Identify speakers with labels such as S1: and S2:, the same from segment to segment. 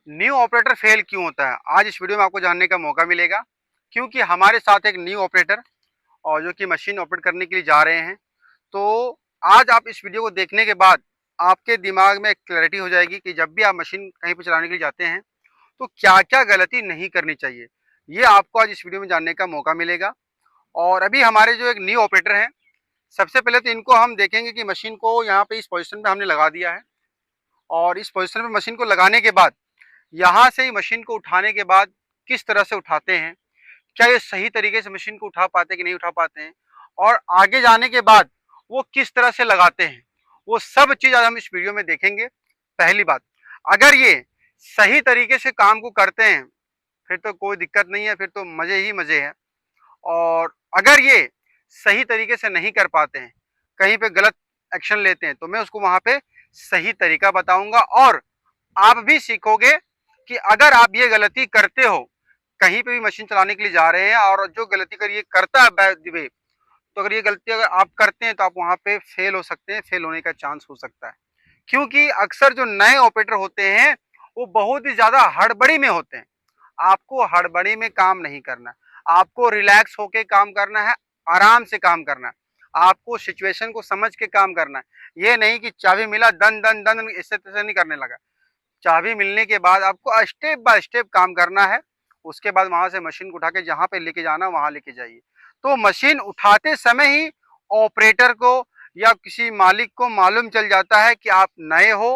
S1: New operator fail क्यों होता है, आज इस वीडियो में आपको जानने का मौका मिलेगा। क्योंकि हमारे साथ एक न्यू ऑपरेटर और जो कि मशीन ऑपरेट करने के लिए जा रहे हैं। तो आज आप इस वीडियो को देखने के बाद आपके दिमाग में क्लैरिटी हो जाएगी कि जब भी आप मशीन कहीं पर चलाने के लिए जाते हैं तो क्या क्या गलती नहीं करनी चाहिए। ये आपको आज इस वीडियो में जानने का मौका मिलेगा। और अभी हमारे जो एक न्यू ऑपरेटर हैं, सबसे पहले तो इनको हम देखेंगे कि मशीन को यहाँ पे इस पोजीशन पे हमने लगा दिया है। और इस पोजीशन पे मशीन को लगाने के बाद यहाँ से ही मशीन को उठाने के बाद किस तरह से उठाते हैं, क्या ये सही तरीके से मशीन को उठा पाते हैं कि नहीं उठा पाते हैं, और आगे जाने के बाद वो किस तरह से लगाते हैं, वो सब चीज आज हम इस वीडियो में देखेंगे। पहली बात, अगर ये सही तरीके से काम को करते हैं फिर तो कोई दिक्कत नहीं है, फिर तो मजे ही मजे हैं। और अगर ये सही तरीके से नहीं कर पाते हैं, कहीं पे गलत एक्शन लेते हैं, तो मैं उसको वहां पे सही तरीका बताऊंगा। और आप भी सीखोगे कि अगर आप ये गलती करते हो, कहीं पे भी मशीन चलाने के लिए जा रहे हैं और जो गलती कर ये करता है बाय द वे, तो अगर ये गलती अगर आप करते हैं तो आप वहां पे फेल हो सकते हैं, फेल होने का चांस हो सकता है। क्योंकि अक्सर जो नए ऑपरेटर होते हैं वो बहुत ही ज्यादा हड़बड़ी में होते हैं। आपको हड़बड़ी में काम नहीं करना है, आपको रिलैक्स होके काम करना है, आराम से काम करना है, आपको सिचुएशन को समझ के काम करना है। ये नहीं कि चाबी मिला दन दन दन इससे तैसे नहीं करने लगा। चाबी मिलने के बाद आपको स्टेप बाय स्टेप काम करना है। उसके बाद वहां से मशीन को उठा के जहां पे लेके जाना वहां लेके जाइए। तो मशीन उठाते समय ही ऑपरेटर को या किसी मालिक को मालूम चल जाता है कि आप नए हो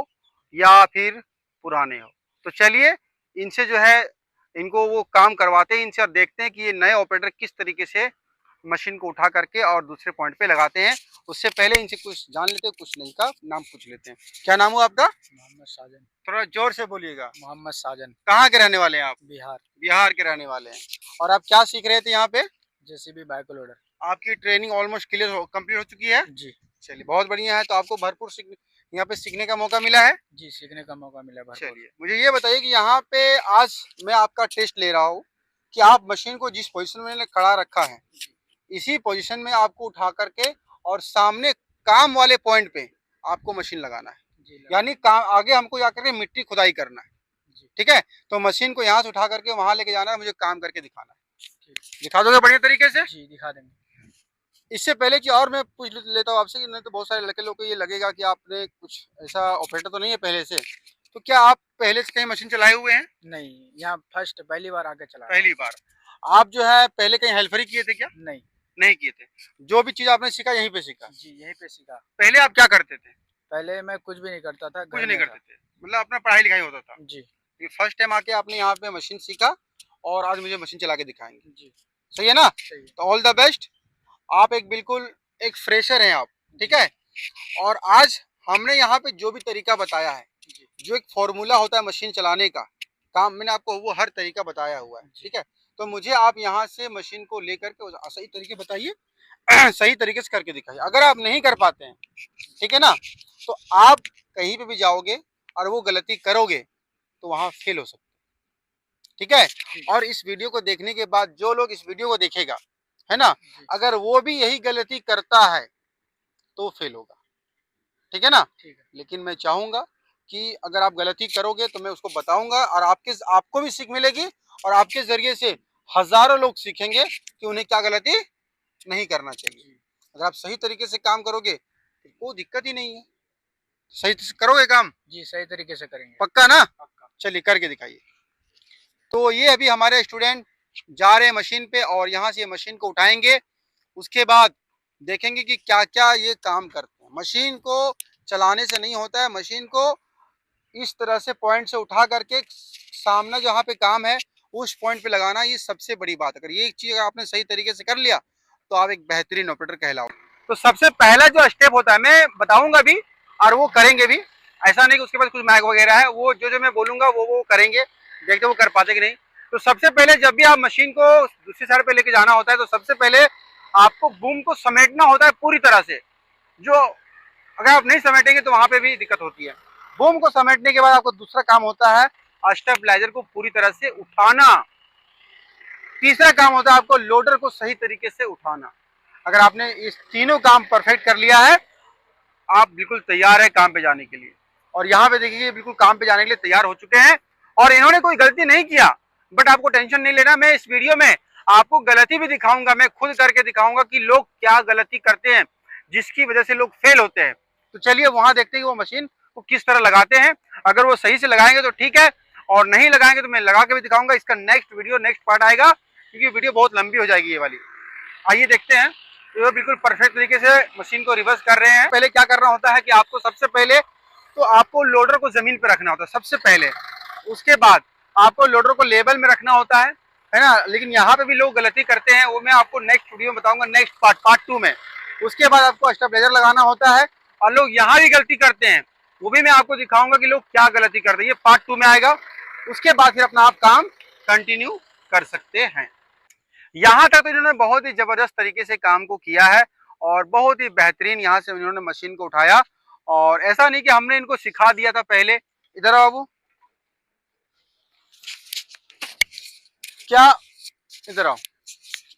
S1: या फिर पुराने हो। तो चलिए इनसे जो है, इनको वो काम करवाते हैं इनसे, और देखते हैं कि ये नए ऑपरेटर किस तरीके से मशीन को उठा करके और दूसरे पॉइंट पे लगाते हैं। उससे पहले इनसे कुछ जान लेते हैं, कुछ नहीं का नाम पूछ लेते हैं। क्या नाम हुआ आपका?
S2: मोहम्मद साजन।
S1: थोड़ा जोर से बोलिएगा।
S2: मोहम्मद साजन।
S1: कहाँ के रहने वाले हैं आप?
S2: बिहार।
S1: बिहार के रहने वाले हैं। और आप क्या सीख रहे थे यहाँ पे?
S2: JCB bike loader.
S1: आपकी ट्रेनिंग ऑलमोस्ट क्लियर कंप्लीट हो चुकी है?
S2: जी।
S1: चलिए बहुत बढ़िया है। तो आपको भरपूर यहाँ पे सीखने का मौका मिला है?
S2: जी, सीखने का मौका मिला भरपूर।
S1: चलिए मुझे ये बताइए कि यहाँ पे आज मैं आपका टेस्ट ले रहा हूँ कि आप मशीन को जिस पोजीशन में खड़ा रखा है इसी पोजीशन में आपको उठा करके और सामने काम वाले पॉइंट पे आपको मशीन लगाना है। यानी काम आगे हमको जाकर के मिट्टी खुदाई करना है। ठीक है, तो मशीन को यहाँ से उठा करके वहां लेके जाना है, मुझे काम करके दिखाना है। दिखा दोगे बढ़िया तरीके से?
S2: जी दिखा देंगे।
S1: इससे पहले कि और मैं पूछ लेता हूँ आपसे कि नहीं तो बहुत सारे लड़के लोग को ये लगेगा कि आपने कुछ ऐसा ऑपरेटर तो नहीं है पहले से, तो क्या आप पहले से कहीं मशीन चलाए हुए हैं?
S2: नहीं, यहाँ फर्स्ट पहली बार आगे चला।
S1: पहली बार। आप जो है पहले कहीं हेल्परी किए थे क्या?
S2: नहीं।
S1: नहीं किए थे। जो भी चीज आपने सीखा यहीं पे सीखा?
S2: जी यहीं पे सीखा।
S1: पहले आप क्या करते थे?
S2: पहले मैं कुछ भी नहीं करता था,
S1: कुछ नहीं करते थे, मतलब अपना पढ़ाई लिखाई होता था।
S2: जी।
S1: फर्स्ट टाइम आके आपने यहाँ पे मशीन सीखा और आज मुझे मशीन चला के दिखाएंगे।
S2: जी
S1: सही है ना?
S2: सही है।
S1: तो ऑल द बेस्ट। आप एक बिल्कुल एक फ्रेशर हैं आप, ठीक है। और आज हमने यहाँ पे जो भी तरीका बताया है, जो एक फॉर्मूला होता है मशीन चलाने का काम, मैंने आपको वो हर तरीका बताया हुआ है, ठीक है। तो मुझे आप यहाँ से मशीन को लेकर के सही तरीके बताइए सही तरीके से करके दिखाइए। अगर आप नहीं कर पाते हैं, ठीक है ना, तो आप कहीं पे भी जाओगे और वो गलती करोगे तो वहां फेल हो सकते, ठीक है। और इस वीडियो को देखने के बाद जो लोग इस वीडियो को देखेगा, है ना, अगर वो भी यही गलती करता है तो फेल होगा, ठीक है ना।
S2: ठीक है।
S1: लेकिन मैं चाहूंगा कि अगर आप गलती करोगे तो मैं उसको बताऊंगा और आपको भी सीख मिलेगी और आपके जरिए से हजारों लोग सीखेंगे कि उन्हें क्या गलती नहीं करना चाहिए। अगर आप सही तरीके से काम करोगे तो कोई दिक्कत ही नहीं है। सही से करोगे काम?
S2: जी सही तरीके से करेंगे।
S1: पक्का ना?
S2: पक्का।
S1: चलिए करके दिखाइए। तो ये अभी हमारे स्टूडेंट जा रहे हैं मशीन पे और यहाँ से ये मशीन को उठाएंगे। उसके बाद देखेंगे कि क्या क्या ये काम करते हैं। मशीन को चलाने से नहीं होता है, मशीन को इस तरह से पॉइंट से उठा करके सामने जहाँ पे काम है उस पॉइंट पे लगाना, ये सबसे बड़ी बात। अगर ये चीज आपने सही तरीके से कर लिया तो आप एक बेहतरीन ऑपरेटर कहलाओ। तो सबसे पहला जो स्टेप होता है मैं बताऊंगा भी और वो करेंगे भी, ऐसा नहीं कि उसके पास कुछ मैग वगैरह है, वो जो मैं बोलूंगा वो करेंगे, देखते वो कर पाते कि नहीं। तो सबसे पहले जब भी आप मशीन को दूसरी साइड पे लेके जाना होता है तो सबसे पहले आपको बूम को समेटना होता है पूरी तरह से। जो अगर आप नहीं समेटेंगे तो वहां पे भी दिक्कत होती है। बूम को समेटने के बाद आपको दूसरा काम होता है स्टेबलाइजर को पूरी तरह से उठाना। तीसरा काम होता है आपको लोडर को सही तरीके से उठाना। अगर आपने इस तीनों काम परफेक्ट कर लिया है, आप बिल्कुल तैयार है काम पे जाने के लिए। और यहाँ पे देखिए बिल्कुल काम पे जाने के लिए तैयार हो चुके हैं। और इन्होंने कोई गलती नहीं किया, बट आपको टेंशन नहीं लेना, मैं इस वीडियो में आपको गलती भी दिखाऊंगा, मैं खुद करके दिखाऊंगा कि लोग क्या गलती करते हैं जिसकी वजह से लोग फेल होते हैं। तो चलिए वहां देखते हैं कि वो मशीन को किस तरह लगाते हैं। अगर वो सही से लगाएंगे तो ठीक है, और नहीं लगाएंगे तो मैं लगा के भी दिखाऊंगा। इसका नेक्स्ट वीडियो, नेक्स्ट पार्ट आएगा, क्योंकि वीडियो बहुत लंबी हो जाएगी ये वाली। आइए देखते हैं। तो ये बिल्कुल परफेक्ट तरीके से मशीन को रिवर्स कर रहे हैं। पहले क्या करना होता है कि आपको सबसे पहले तो आपको लोडर को जमीन पे रखना होता है सबसे पहले, उसके बाद आपको लोडर को लेवल में रखना होता है ना। लेकिन यहाँ पे भी लोग गलती करते हैं, वो मैं आपको नेक्स्ट वीडियो में बताऊंगा, नेक्स्ट पार्ट 2 में। उसके बाद आपको स्टेबलाइजर लगाना होता है, और लोग यहाँ भी गलती करते हैं, वो भी मैं आपको दिखाऊंगा कि लोग क्या गलती करते हैं। ये पार्ट 2 में आएगा। उसके बाद फिर अपना आप काम कंटिन्यू कर सकते हैं। यहाँ तक तो इन्होंने बहुत ही जबरदस्त तरीके से काम को किया है, और बहुत ही बेहतरीन यहाँ से इन्होंने मशीन को उठाया। और ऐसा नहीं कि हमने इनको सिखा दिया था पहले। इधर आओ बाबू, क्या इधर आओ।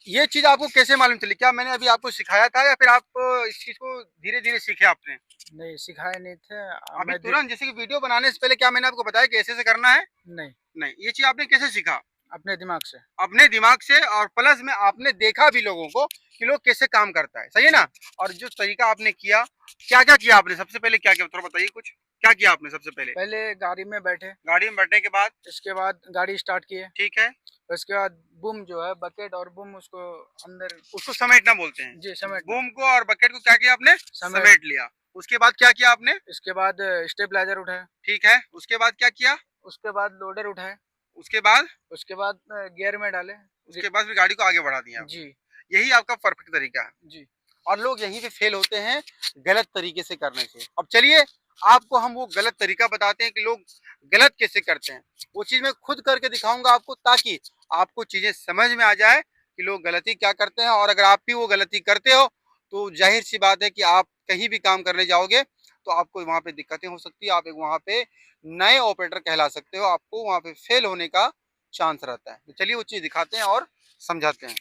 S1: ये चीज आपको कैसे मालूम चली? क्या मैंने अभी आपको सिखाया था, या फिर आप इस चीज को धीरे धीरे सीखे आपने?
S2: नहीं, सिखाए नहीं थे।
S1: अभी तुरंत, जैसे कि वीडियो बनाने से पहले क्या मैंने आपको बताया कि ऐसे से करना है?
S2: नहीं
S1: नहीं, ये चीज आपने कैसे सीखा?
S2: अपने दिमाग से।
S1: अपने दिमाग से, और प्लस में आपने देखा भी लोगों को कि लोग कैसे काम करता है, सही है ना। और जो तरीका आपने किया, क्या क्या किया आपने सबसे पहले, क्या क्या थोड़ा बताइए कुछ, क्या किया आपने सबसे पहले?
S2: पहले गाड़ी में बैठे,
S1: गाड़ी में बैठने के बाद
S2: इसके बाद गाड़ी स्टार्ट किए,
S1: ठीक है,
S2: उसके बाद बूम जो है, बकेट और बूम, उसको अंदर,
S1: उसको समेटना बोलते हैं
S2: जी समेट,
S1: बूम को और बकेट को क्या किया आपने? समेट लिया। उसके बाद क्या किया आपने?
S2: इसके बाद स्टेबलाइजर उठाए,
S1: ठीक है, उसके बाद क्या किया?
S2: उसके बाद लोडर उठाए,
S1: उसके बाद
S2: गियर में डाले,
S1: उसके बाद फिर गाड़ी को आगे बढ़ा दिया।
S2: जी
S1: यही आपका परफेक्ट तरीका है
S2: जी।
S1: और लोग यहीं पे फेल होते हैं गलत तरीके से करने से। अब चलिए आपको हम वो गलत तरीका बताते हैं कि लोग गलत कैसे करते हैं। वो चीज मैं खुद करके दिखाऊंगा आपको, ताकि आपको चीजें समझ में आ जाए कि लोग गलती क्या करते हैं। और अगर आप भी वो गलती करते हो तो जाहिर सी बात है कि आप कहीं भी काम करने जाओगे तो आपको वहां पे दिक्कतें हो सकती है। आप एक वहां पे नए ऑपरेटर कहला सकते हो, आपको वहां पे फेल होने का चांस रहता है। तो चलिए वो चीज दिखाते हैं और समझाते हैं।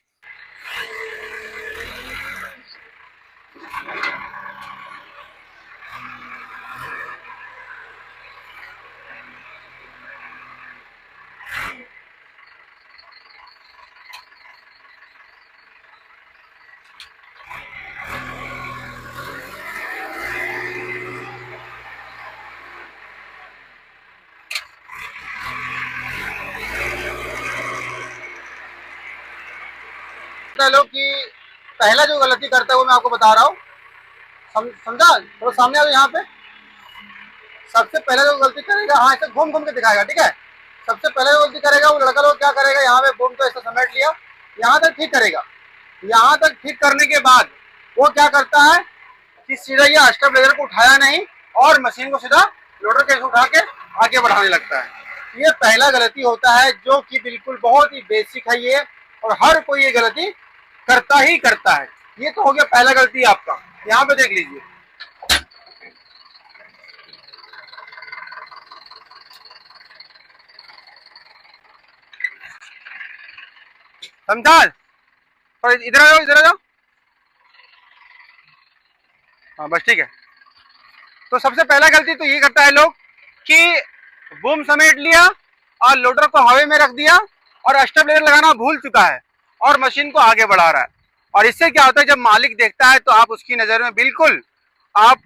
S1: लोग कि पहला जो गलती करता है वो मैं आपको बता रहा हूँ, समझा? तो सामने आओ यहाँ पे। सबसे पहले जो गलती करेगा, हाँ ऐसे घूम घूम के दिखाएगा, ठीक है। सबसे पहले जो गलती करेगा वो लड़का लोग क्या करेगा, यहाँ पे बूम को ऐसे समेट लिया, यहाँ तक ठीक करेगा। यहाँ तक ठीक करने के बाद वो क्या करता है कि सीधा ये स्टेबलाइजर को उठाया नहीं और मशीन को सीधा लोडर के उठा के आगे बढ़ाने लगता है। ये पहला गलती होता है, जो कि बिल्कुल बहुत ही बेसिक है ये, और हर कोई ये गलती करता ही करता है। ये तो हो गया पहला गलती आपका। यहाँ पे देख लीजिए, समझा? और इधर आ जाओ, इधर आ जाओ। हाँ बस ठीक है। तो सबसे पहला गलती तो ये करता है लोग कि बूम समेट लिया और लोडर को हवा में रख दिया और स्टेबलाइजर लगाना भूल चुका है और मशीन को आगे बढ़ा रहा है। और इससे क्या होता है, जब मालिक देखता है तो आप उसकी नज़र में बिल्कुल आप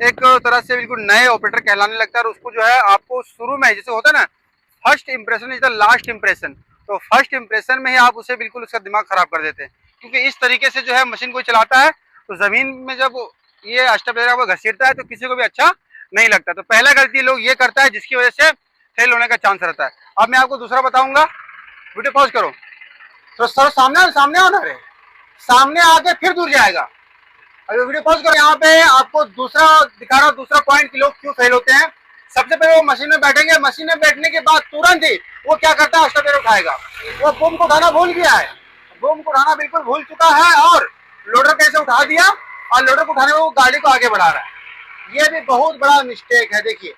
S1: एक तरह से बिल्कुल नए ऑपरेटर कहलाने लगता है। और उसको जो है आपको शुरू में, जैसे होता है ना, first impression is the last impression, तो फर्स्ट इंप्रेशन में ही आप उसे बिल्कुल उसका दिमाग खराब कर देते हैं। क्योंकि इस तरीके से जो है मशीन को चलाता है तो ज़मीन में जब ये स्टेबलाइजर को घसीटता है तो किसी को भी अच्छा नहीं लगता। तो पहला गलती लोग ये करता है जिसकी वजह से फेल होने का चांस रहता है। अब मैं आपको दूसरा बताऊंगा। वीडियो पॉज करो तो सर सामने आना रे, सामने आके फिर दूर जाएगा। अभी वीडियो पॉज करो। यहाँ पे आपको दूसरा दिखा रहा हूँ, दूसरा पॉइंट कि लोग क्यों फेल होते हैं। सबसे पहले वो मशीन में बैठेंगे, मशीन में बैठने के बाद तुरंत ही वो क्या करता है, स्टेबलाइजर उठाएगा। वो बूम को उठाना भूल गया है, बूम को उठाना बिल्कुल भूल चुका है, और लोडर कैसे उठा दिया और लोडर को उठाने में वो गाड़ी को आगे बढ़ा रहा है। ये भी बहुत बड़ा मिस्टेक है। देखिए,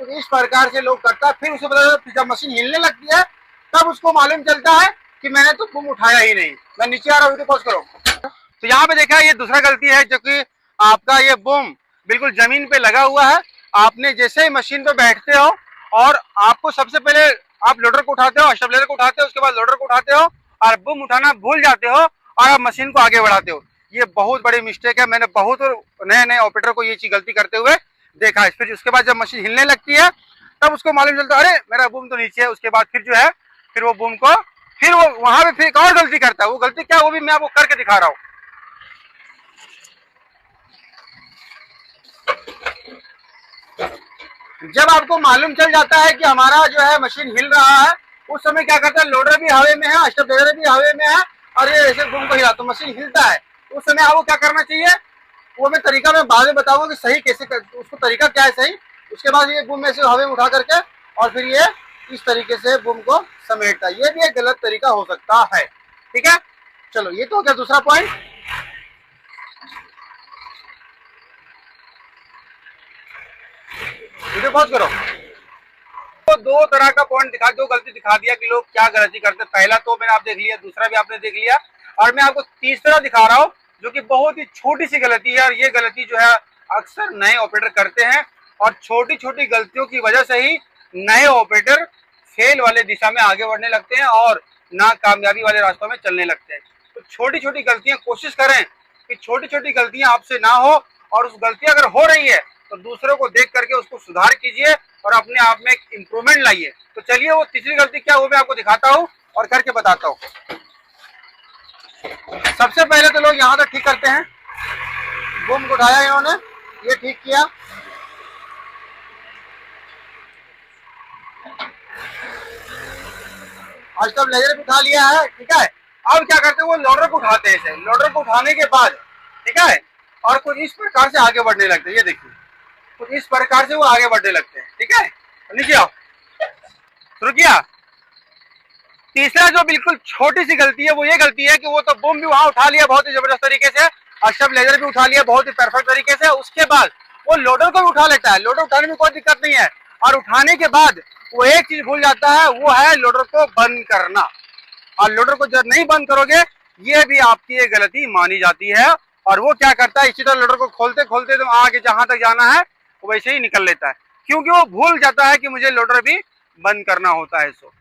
S1: तो इस प्रकार से लोग करता है। फिर उसे पता, जब मशीन हिलने लगती है तब उसको मालूम चलता है कि मैंने तो बूम उठाया ही नहीं। मैं नीचे आ रहा हूँ, वीडियो पॉज करो। तो यहाँ पे देखा, ये दूसरा गलती है, जो कि आपका ये बूम बिल्कुल जमीन पे लगा हुआ है। आपने जैसे ही मशीन पे बैठते हो और आपको सबसे पहले आप लोडर को उठाते हो, स्टेबलाइजर को उठाते हो, उसके बाद लोडर को उठाते हो और बूम उठाना भूल जाते हो और आप मशीन को आगे बढ़ाते हो। ये बहुत बड़ी मिस्टेक है। मैंने बहुत नए नए ऑपरेटर को ये चीज गलती करते हुए देखा है। फिर उसके बाद जब मशीन हिलने लगती है तब उसको मालूम चलता है अरे मेरा बूम तो नीचे है। उसके बाद फिर जो है फिर वो बूम को फिर वो वहां पे फिर एक और गलती करता है। वो गलती क्या, वो भी मैं आपको करके दिखा रहा हूँ। जब आपको मालूम चल जाता है कि हमारा जो है मशीन हिल रहा है, उस समय क्या करता है, लोडर भी हवा में है, स्टेबलाइजर भी हवा में है और ये ऐसे बूम को हिला तो मशीन हिलता है। उस समय आपको क्या करना चाहिए, वो मैं तरीका मैं बाद में बताऊंगा कि सही कैसे उसको तरीका क्या है सही। उसके बाद ये बूम ऐसे हवा में उठा करके और फिर ये इस तरीके से बूम को समेटता है। ये भी एक गलत तरीका हो सकता है। ठीक है, चलो ये तो हो गया दूसरा पॉइंट। वीडियो पॉज करो। तो दो तरह का पॉइंट दिखा, दो गलती दिखा दिया कि लोग क्या गलती करते हैं। पहला तो मैंने आप देख लिया, दूसरा भी आपने देख लिया और मैं आपको तीसरा दिखा रहा हूँ जो कि बहुत ही छोटी सी गलती है। और ये गलती जो है अक्सर नए ऑपरेटर करते हैं और छोटी छोटी गलतियों की वजह से ही नए ऑपरेटर फेल वाले दिशा में आगे बढ़ने लगते हैं और ना कामयाबी वाले रास्तों में चलने लगते हैं। तो छोटी छोटी गलतियां कोशिश करें कि छोटी छोटी गलतियां आपसे ना हो, और उस गलती अगर हो रही है तो दूसरों को देख करके उसको सुधार कीजिए और अपने आप में एक इम्प्रूवमेंट लाइए। तो चलिए वो तीसरी गलती क्या वो मैं आपको दिखाता हूँ और करके बताता हूँ। सबसे पहले तो लोग यहाँ तक ठीक करते हैं, बूम को उठाया इन्होंने, ये ठीक किया, स्टेबलाइजर भी उठा लिया है। ठीक है, अब क्या करते हैं वो लोडर को उठाते हैं। इसे लोडर को उठाने के बाद ठीक है, और कुछ इस प्रकार से आगे बढ़ने लगते हैं। ये देखिए कुछ इस प्रकार से वो आगे बढ़ने लगते हैं। ठीक है, नीचे आओ, शुरू किया। तीसरा जो बिल्कुल छोटी सी गलती है वो ये गलती है कि वो तो बूम भी वहां उठा लिया बहुत ही जबरदस्त तरीके से और स्टेबलाइजर भी उठा लिया बहुत ही परफेक्ट तरीके से। उसके बाद वो लोडर को भी उठा लेता है, लोडर उठाने में कोई दिक्कत नहीं है, और उठाने के बाद वो एक चीज भूल जाता है, वो है लोडर को बंद करना। और लोडर को जब नहीं बंद करोगे ये भी आपकी एक गलती मानी जाती है। और वो क्या करता है, इसी तरह लोडर को खोलते खोलते तो आगे जहां तक जाना है वो वैसे ही निकल लेता है, क्योंकि वो भूल जाता है कि मुझे लोडर भी बंद करना होता है। तो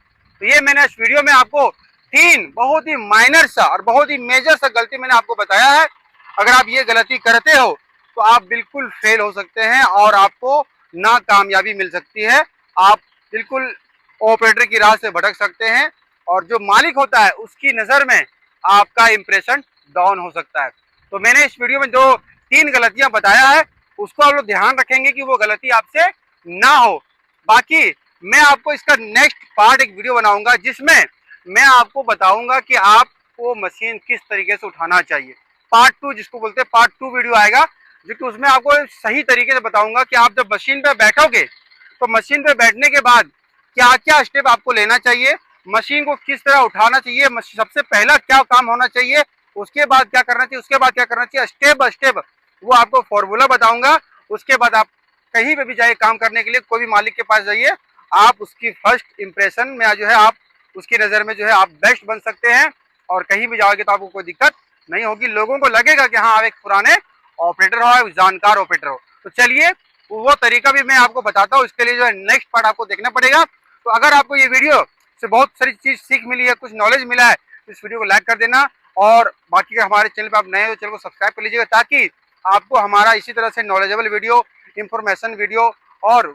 S1: ये मैंने इस वीडियो में आपको तीन बहुत ही माइनर सा और बहुत ही मेजर सा गलती मैंने आपको बताया है। अगर आप ये गलती करते हो तो आप बिल्कुल फेल हो सकते हैं और आपको ना कामयाबी मिल सकती है। आप बिल्कुल ऑपरेटर की राह से भटक सकते हैं और जो मालिक होता है उसकी नज़र में आपका इंप्रेशन डाउन हो सकता है। तो मैंने इस वीडियो में जो तीन गलतियां बताया है उसको आप लोग ध्यान रखेंगे कि वो गलती आपसे ना हो। बाकी मैं आपको इसका नेक्स्ट पार्ट एक वीडियो बनाऊंगा जिसमें मैं आपको बताऊंगा कि आपको मशीन किस तरीके से उठाना चाहिए। पार्ट 2 जिसको बोलते हैं, पार्ट 2 वीडियो आएगा जो कि उसमें आपको सही तरीके से बताऊंगा कि आप जब मशीन पे बैठोगे तो मशीन पे बैठने के बाद क्या क्या स्टेप आपको लेना चाहिए, मशीन को किस तरह उठाना चाहिए, सबसे पहला क्या काम होना चाहिए, उसके बाद क्या करना चाहिए, उसके बाद क्या करना चाहिए, स्टेप बाय स्टेप वो आपको फॉर्मूला बताऊंगा। उसके बाद आप कहीं पे भी जाइए काम करने के लिए, कोई भी मालिक के पास जाइए, आप उसकी फर्स्ट इंप्रेशन में जो है आप उसकी नज़र में जो है आप बेस्ट बन सकते हैं और कहीं भी जाओगे तो आपको कोई दिक्कत नहीं होगी। लोगों को लगेगा कि हाँ आप एक पुराने ऑपरेटर हो, जानकार ऑपरेटर हो। तो चलिए वो तरीका भी मैं आपको बताता हूँ। इसके लिए जो है नेक्स्ट पार्ट आपको देखना पड़ेगा। तो अगर आपको ये वीडियो से बहुत सारी चीज सीख मिली है, कुछ नॉलेज मिला है, तो इस वीडियो को लाइक कर देना और बाकी हमारे चैनल पर आप नए हो तो चैनल को सब्सक्राइब कर लीजिएगा ताकि आपको हमारा इसी तरह से नॉलेजेबल वीडियो, इंफॉर्मेशन वीडियो और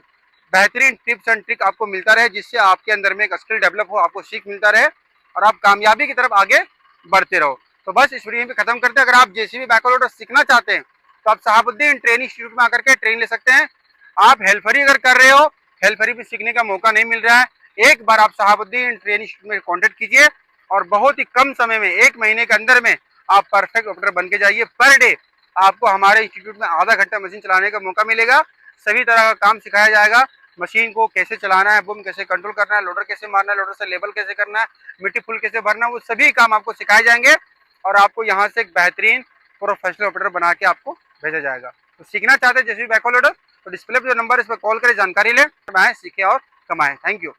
S1: बेहतरीन टिप्स एंड ट्रिक आपको मिलता रहे, जिससे आपके अंदर में एक स्किल डेवलप हो, आपको सीख मिलता रहे और आप कामयाबी की तरफ आगे बढ़ते रहो। तो बस इस वीडियो में खत्म करते हैं। अगर आप जेसीबी बैकहोल लोडर सीखना चाहते हैं तो आप शहाबुद्दीन ट्रेनिंग इंस्टीट्यूट में आकर के ट्रेन ले सकते हैं। आप हेल्फरी अगर कर रहे हो, हेल्फरी भी सीखने का मौका नहीं मिल रहा है, एक बार आप शहाबुद्दीन ट्रेनिंग इंस्टीट्यूट में कॉन्टेक्ट कीजिए और बहुत ही कम समय में 1 महीने के अंदर में आप परफेक्ट ऑपरेटर बन के जाइए। पर डे आपको हमारे इंस्टीट्यूट में आधा घंटा मशीन चलाने का मौका मिलेगा। सभी तरह का काम सिखाया जाएगा, मशीन को कैसे चलाना है, बूम कैसे कंट्रोल करना है, लोडर कैसे मारना है, लोडर से लेबल कैसे करना है, मिट्टी फुल कैसे भरना है, वो सभी काम आपको सिखाए जाएंगे और आपको यहाँ से एक बेहतरीन प्रोफेशनल ऑपरेटर बना के आपको भेजा जाएगा। तो सीखना चाहते हैं जेसीबी बैकहोल लोडर तो डिस्प्ले पे जो नंबर है इस पर कॉल करें, जानकारी लें, सीखें और कमाएं। Thank you.